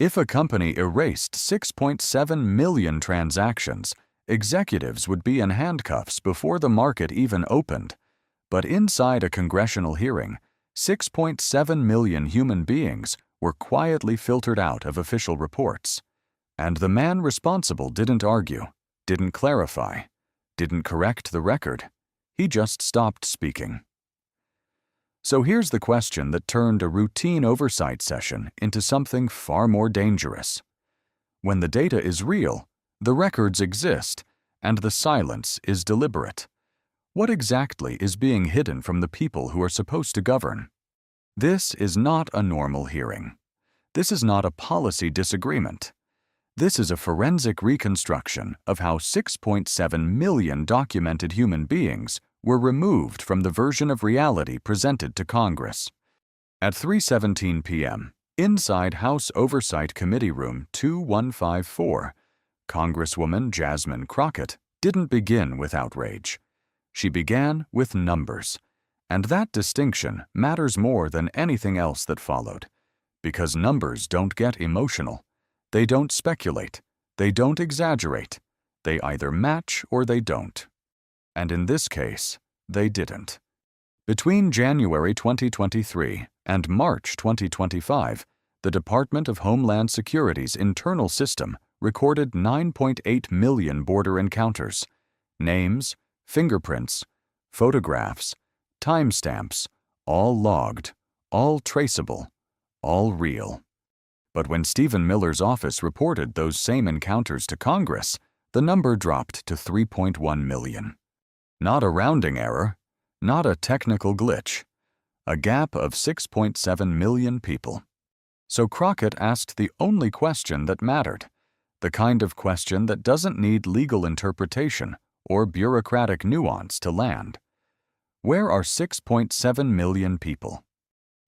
If a company erased 6.7 million transactions, executives would be in handcuffs before the market even opened. But inside a congressional hearing, 6.7 million human beings were quietly filtered out of official reports. And the man responsible didn't argue, didn't clarify, didn't correct the record. He just stopped speaking. So here's the question that turned a routine oversight session into something far more dangerous. When the data is real, the records exist, and the silence is deliberate, what exactly is being hidden from the people who are supposed to govern? This is not a normal hearing. This is not a policy disagreement. This is a forensic reconstruction of how 6.7 million documented human beings were removed from the version of reality presented to Congress. At 3:17 p.m., inside House Oversight Committee Room 2154, Congresswoman Jasmine Crockett didn't begin with outrage. She began with numbers, and that distinction matters more than anything else that followed, because numbers don't get emotional. They don't speculate. They don't exaggerate. They either match or they don't. And in this case, they didn't. Between January 2023 and March 2025, the Department of Homeland Security's internal system recorded 9.8 million border encounters. Names, fingerprints, photographs, timestamps, all logged, all traceable, all real. But when Stephen Miller's office reported those same encounters to Congress, the number dropped to 3.1 million. Not a rounding error, not a technical glitch, a gap of 6.7 million people. So Crockett asked the only question that mattered, the kind of question that doesn't need legal interpretation or bureaucratic nuance to land. Where are 6.7 million people?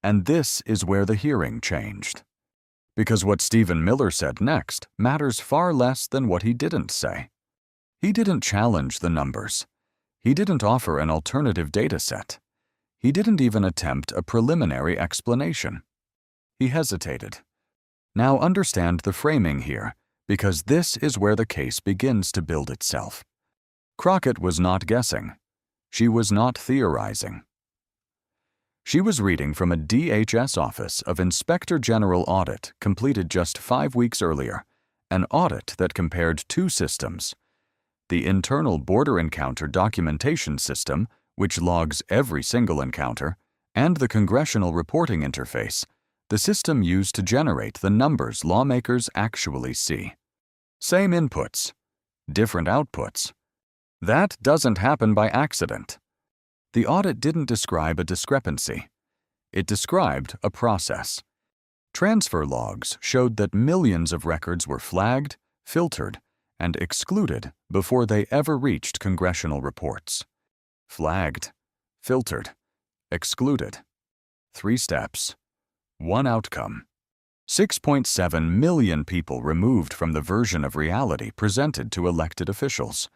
And this is where the hearing changed. Because what Stephen Miller said next matters far less than what he didn't say. He didn't challenge the numbers. He didn't offer an alternative data set. He didn't even attempt a preliminary explanation. He hesitated. Now understand the framing here, because this is where the case begins to build itself. Crockett was not guessing. She was not theorizing. She was reading from a DHS Office of Inspector General audit completed just 5 weeks earlier, an audit that compared two systems: the internal border encounter documentation system, which logs every single encounter, and the congressional reporting interface, the system used to generate the numbers lawmakers actually see. Same inputs, different outputs. That doesn't happen by accident. The audit didn't describe a discrepancy. It described a process. Transfer logs showed that millions of records were flagged, filtered, and excluded before they ever reached congressional reports. Flagged, filtered, excluded. 3 steps, 1 outcome. 6.7 million people removed from the version of reality presented to elected officials.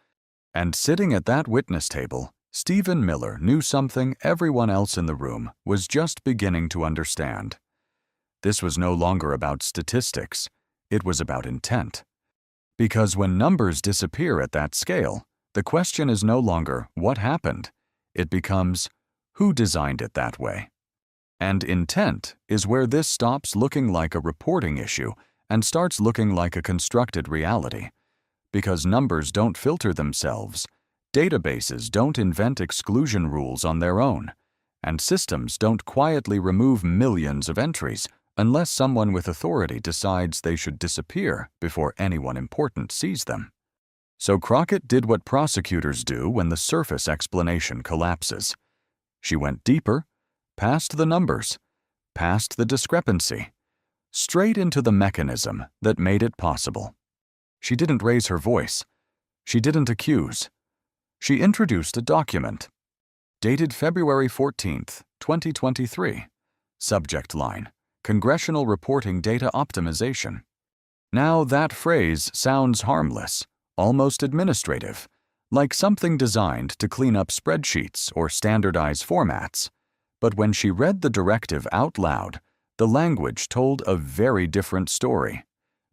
And sitting at that witness table, Stephen Miller knew something everyone else in the room was just beginning to understand. This was no longer about statistics. It was about intent. Because when numbers disappear at that scale, the question is no longer what happened. It becomes who designed it that way. And intent is where this stops looking like a reporting issue and starts looking like a constructed reality. Because numbers don't filter themselves, databases don't invent exclusion rules on their own, and systems don't quietly remove millions of entries unless someone with authority decides they should disappear before anyone important sees them. So Crockett did what prosecutors do when the surface explanation collapses. She went deeper, past the numbers, past the discrepancy, straight into the mechanism that made it possible. She didn't raise her voice. She didn't accuse. She introduced a document. Dated February 14, 2023. Subject line: Congressional Reporting Data Optimization. Now that phrase sounds harmless, almost administrative, like something designed to clean up spreadsheets or standardize formats. But when she read the directive out loud, the language told a very different story,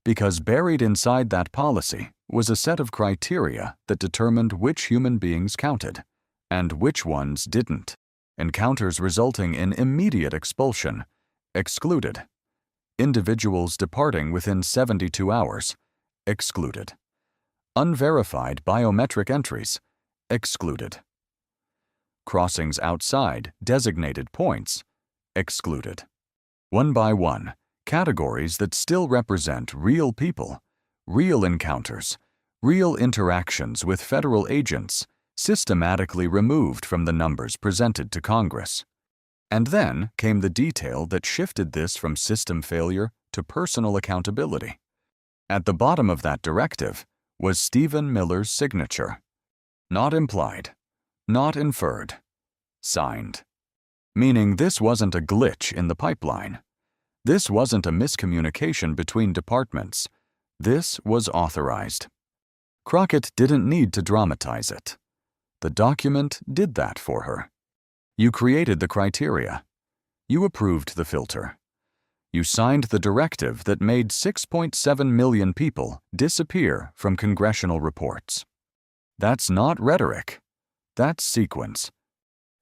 because buried inside that policy was a set of criteria that determined which human beings counted and which ones didn't. Encounters resulting in immediate expulsion, excluded. Individuals departing within 72 hours, excluded. Unverified biometric entries, excluded. Crossings outside designated points, excluded. One by one, categories that still represent real people, real encounters, real interactions with federal agents, systematically removed from the numbers presented to Congress. And then came the detail that shifted this from system failure to personal accountability. At the bottom of that directive was Stephen Miller's signature. Not implied, not inferred, signed. Meaning this wasn't a glitch in the pipeline. This wasn't a miscommunication between departments. This was authorized. Crockett didn't need to dramatize it. The document did that for her. You created the criteria. You approved the filter. You signed the directive that made 6.7 million people disappear from congressional reports. That's not rhetoric. That's sequence.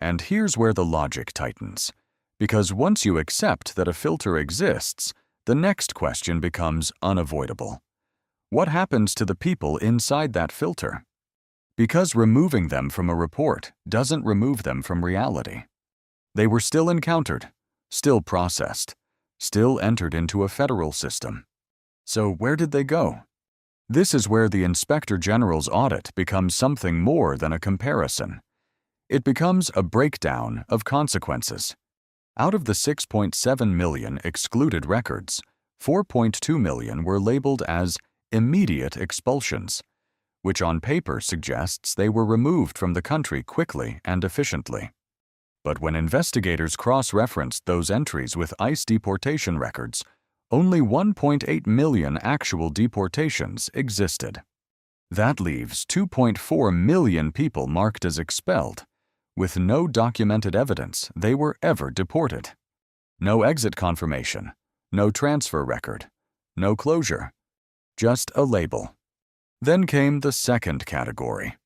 And here's where the logic tightens. Because once you accept that a filter exists, the next question becomes unavoidable. What happens to the people inside that filter? Because removing them from a report doesn't remove them from reality. They were still encountered, still processed, still entered into a federal system. So where did they go? This is where the Inspector General's audit becomes something more than a comparison. It becomes a breakdown of consequences. Out of the 6.7 million excluded records, 4.2 million were labeled as immediate expulsions, which on paper suggests they were removed from the country quickly and efficiently. But when investigators cross-referenced those entries with ICE deportation records, only 1.8 million actual deportations existed. That leaves 2.4 million people marked as expelled, with no documented evidence they were ever deported. No exit confirmation, no transfer record, no closure, just a label. Then came the second category,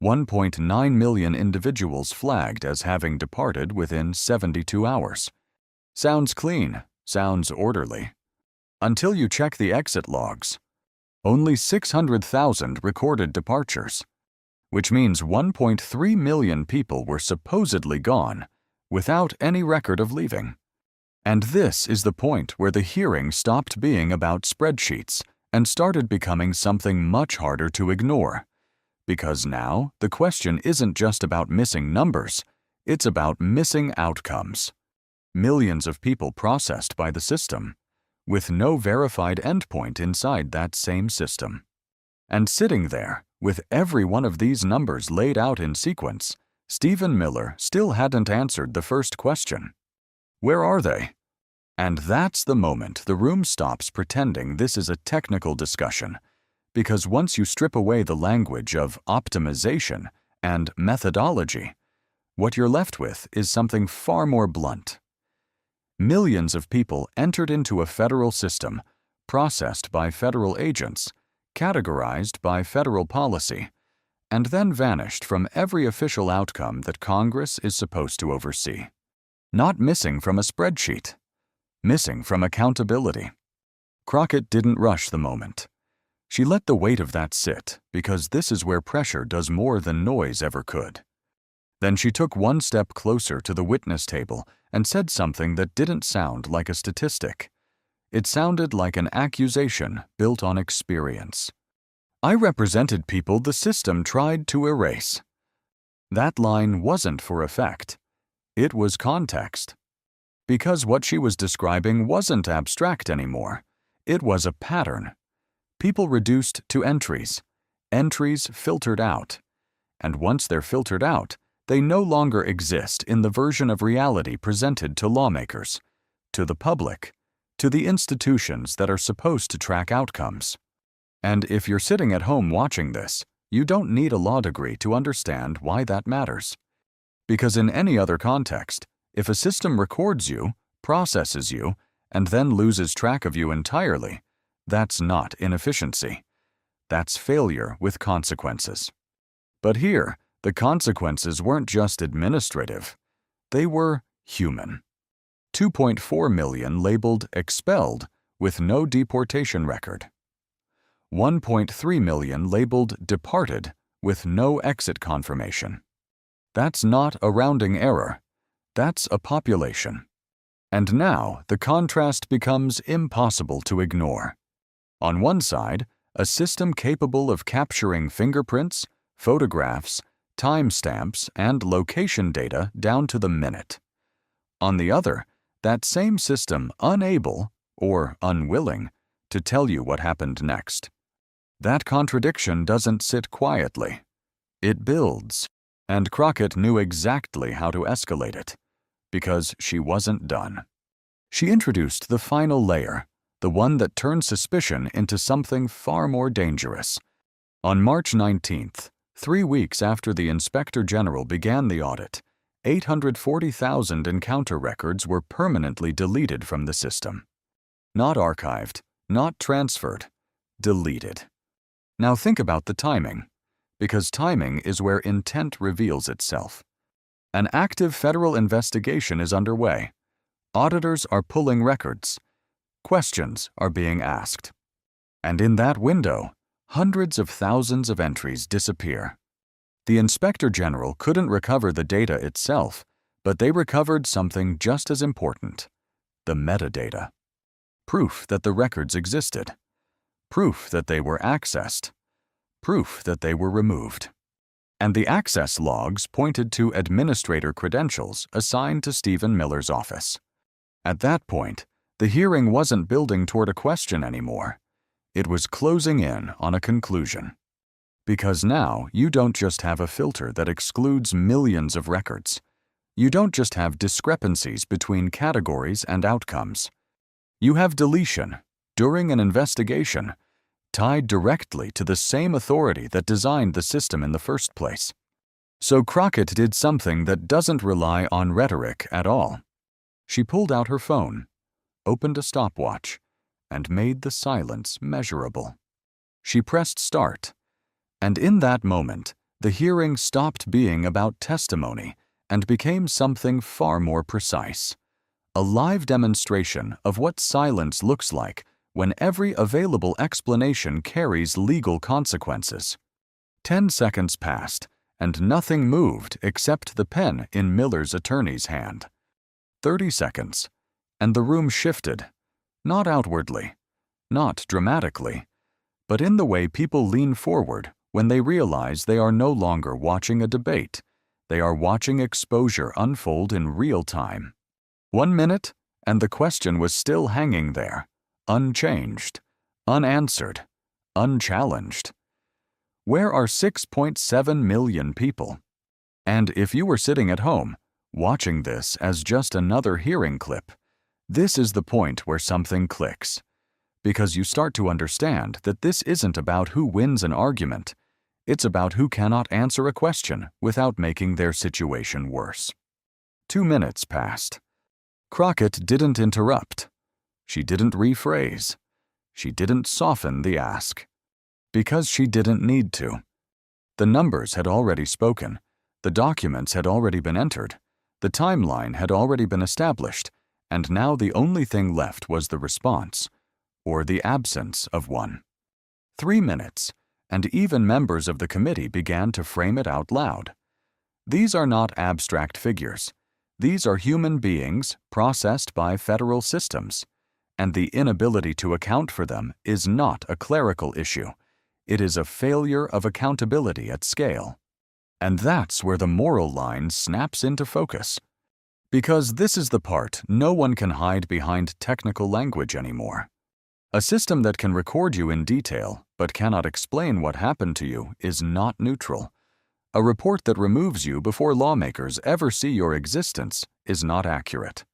1.9 million individuals flagged as having departed within 72 hours. Sounds clean, sounds orderly. Until you check the exit logs. Only 600,000 recorded departures, which means 1.3 million people were supposedly gone without any record of leaving. And this is the point where the hearing stopped being about spreadsheets and started becoming something much harder to ignore. Because now, the question isn't just about missing numbers, it's about missing outcomes. Millions of people processed by the system, with no verified endpoint inside that same system. And sitting there, with every one of these numbers laid out in sequence, Stephen Miller still hadn't answered the first question. Where are they? And that's the moment the room stops pretending this is a technical discussion, because once you strip away the language of optimization and methodology, what you're left with is something far more blunt. Millions of people entered into a federal system, processed by federal agents, categorized by federal policy, and then vanished from every official outcome that Congress is supposed to oversee. Not missing from a spreadsheet. Missing from accountability. Crockett didn't rush the moment. She let the weight of that sit, because this is where pressure does more than noise ever could. Then she took one step closer to the witness table and said something that didn't sound like a statistic. It sounded like an accusation built on experience. I represented people the system tried to erase. That line wasn't for effect. It was context. Because what she was describing wasn't abstract anymore. It was a pattern. People reduced to entries. Entries filtered out. And once they're filtered out, they no longer exist in the version of reality presented to lawmakers, to the public, to the institutions that are supposed to track outcomes. And if you're sitting at home watching this, you don't need a law degree to understand why that matters. Because in any other context, if a system records you, processes you, and then loses track of you entirely, that's not inefficiency. That's failure with consequences. But here, the consequences weren't just administrative. They were human. 2.4 million labeled expelled with no deportation record. 1.3 million labeled departed with no exit confirmation. That's not a rounding error. That's a population. And now the contrast becomes impossible to ignore. On one side, a system capable of capturing fingerprints, photographs, timestamps, and location data down to the minute. On the other, that same system unable, or unwilling, to tell you what happened next. That contradiction doesn't sit quietly. It builds, and Crockett knew exactly how to escalate it, because she wasn't done. She introduced the final layer, the one that turned suspicion into something far more dangerous. On March 19th, 3 weeks after the Inspector General began the audit, 840,000 encounter records were permanently deleted from the system. Not archived, not transferred, deleted. Now think about the timing, because timing is where intent reveals itself. An active federal investigation is underway. Auditors are pulling records. Questions are being asked. And in that window, hundreds of thousands of entries disappear. The Inspector General couldn't recover the data itself, but they recovered something just as important: the metadata. Proof that the records existed. Proof that they were accessed. Proof that they were removed. And the access logs pointed to administrator credentials assigned to Stephen Miller's office. At that point, the hearing wasn't building toward a question anymore. It was closing in on a conclusion. Because now you don't just have a filter that excludes millions of records. You don't just have discrepancies between categories and outcomes. You have deletion, during an investigation, tied directly to the same authority that designed the system in the first place. So Crockett did something that doesn't rely on rhetoric at all. She pulled out her phone, opened a stopwatch, and made the silence measurable. She pressed start, and in that moment, the hearing stopped being about testimony and became something far more precise. A live demonstration of what silence looks like when every available explanation carries legal consequences. 10 seconds passed, and nothing moved except the pen in Miller's attorney's hand. 30 seconds, and the room shifted, not outwardly, not dramatically, but in the way people lean forward when they realize they are no longer watching a debate. They are watching exposure unfold in real time. 1 minute, and the question was still hanging there, unchanged, unanswered, unchallenged. Where are 6.7 million people? And if you were sitting at home, watching this as just another hearing clip, this is the point where something clicks. Because you start to understand that this isn't about who wins an argument. It's about who cannot answer a question without making their situation worse. 2 minutes passed. Crockett didn't interrupt. She didn't rephrase. She didn't soften the ask. Because she didn't need to. The numbers had already spoken. The documents had already been entered. The timeline had already been established, and now the only thing left was the response, or the absence of one. 3 minutes, and even members of the committee began to frame it out loud. These are not abstract figures. These are human beings processed by federal systems, and the inability to account for them is not a clerical issue. It is a failure of accountability at scale. And that's where the moral line snaps into focus. Because this is the part no one can hide behind technical language anymore. A system that can record you in detail but cannot explain what happened to you is not neutral. A report that removes you before lawmakers ever see your existence is not accurate.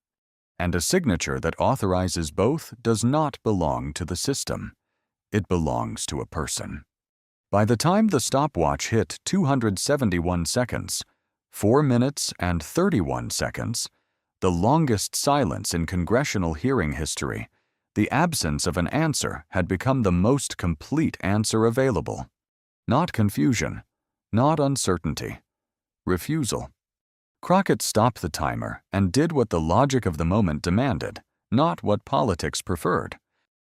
And a signature that authorizes both does not belong to the system. It belongs to a person. By the time the stopwatch hit 271 seconds, 4 minutes and 31 seconds, the longest silence in congressional hearing history, the absence of an answer had become the most complete answer available. Not confusion, not uncertainty, refusal. Crockett stopped the timer and did what the logic of the moment demanded, not what politics preferred.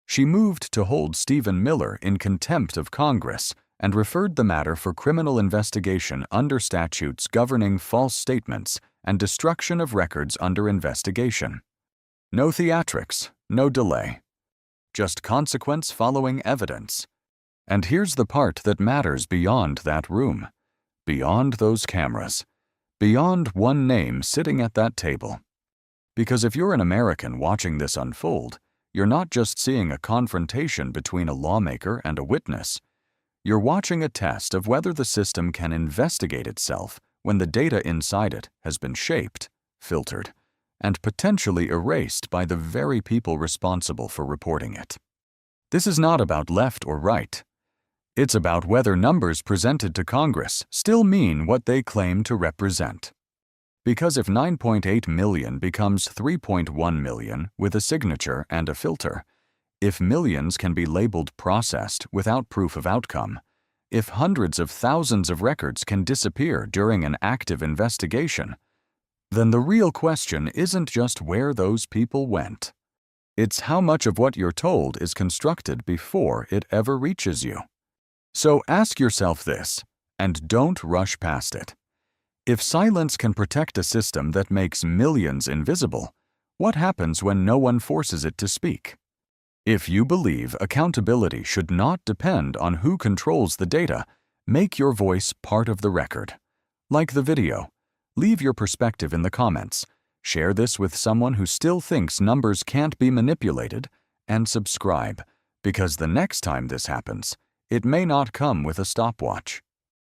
She moved to hold Stephen Miller in contempt of Congress and referred the matter for criminal investigation under statutes governing false statements and destruction of records under investigation. No theatrics, no delay. Just consequence following evidence. And here's the part that matters beyond that room, beyond those cameras, beyond one name sitting at that table. Because if you're an American watching this unfold, you're not just seeing a confrontation between a lawmaker and a witness. You're watching a test of whether the system can investigate itself when the data inside it has been shaped, filtered, and potentially erased by the very people responsible for reporting it. This is not about left or right. It's about whether numbers presented to Congress still mean what they claim to represent. Because if 9.8 million becomes 3.1 million with a signature and a filter, if millions can be labeled processed without proof of outcome, if hundreds of thousands of records can disappear during an active investigation, then the real question isn't just where those people went. It's how much of what you're told is constructed before it ever reaches you. So ask yourself this, and don't rush past it. If silence can protect a system that makes millions invisible, what happens when no one forces it to speak? If you believe accountability should not depend on who controls the data, make your voice part of the record. Like the video. Leave your perspective in the comments. Share this with someone who still thinks numbers can't be manipulated, and subscribe, because the next time this happens, it may not come with a stopwatch.